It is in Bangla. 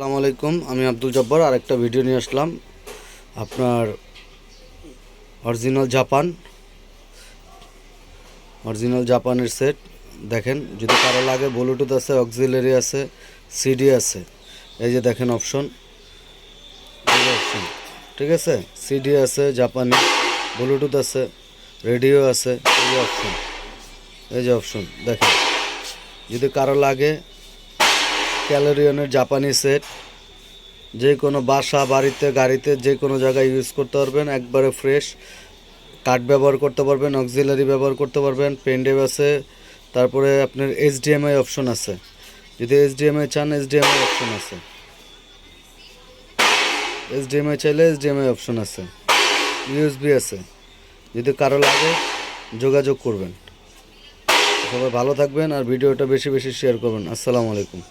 আসসালামু আলাইকুম, আমি আব্দুল জব্বার আরেকটা ভিডিও নিয়ে আসলাম। আপনার অরিজিনাল জাপানের সেট দেখেন। যদি কারো লাগে, ব্লুটুথ আছে, অক্সিলারি আছে, সিডি আছে। এই যে দেখেন অপশন, ঠিক আছে। সিডি আছে, জাপানি, ব্লুটুথ আছে, রেডিও আছে। এই যে অপশন দেখেন। যদি কারো লাগে ক্যালোরিয়নের জাপানি সেট, যে কোনো বাসা, বাড়িতে, গাড়িতে, যে কোনো জায়গায় ইউজ করতে পারবেন। একবারে ফ্রেশ কাঠ ব্যবহার করতে পারবেন, অক্সিলারি ব্যবহার করতে পারবেন, পেনড্রাইভ আছে। তারপরে আপনার এইচডিএমআই অপশন আছে। যদি এইচডিএমআই চান, এইচডিএমআই অপশন আছে। এইচডিএমআই চাইলে এইচডিএমআই অপশন আছে। ইউএসবি আছে। যদি কারো লাগে যোগাযোগ করবেন। সবাই ভালো থাকবেন আর ভিডিওটা বেশি বেশি শেয়ার করবেন। আসসালামু আলাইকুম।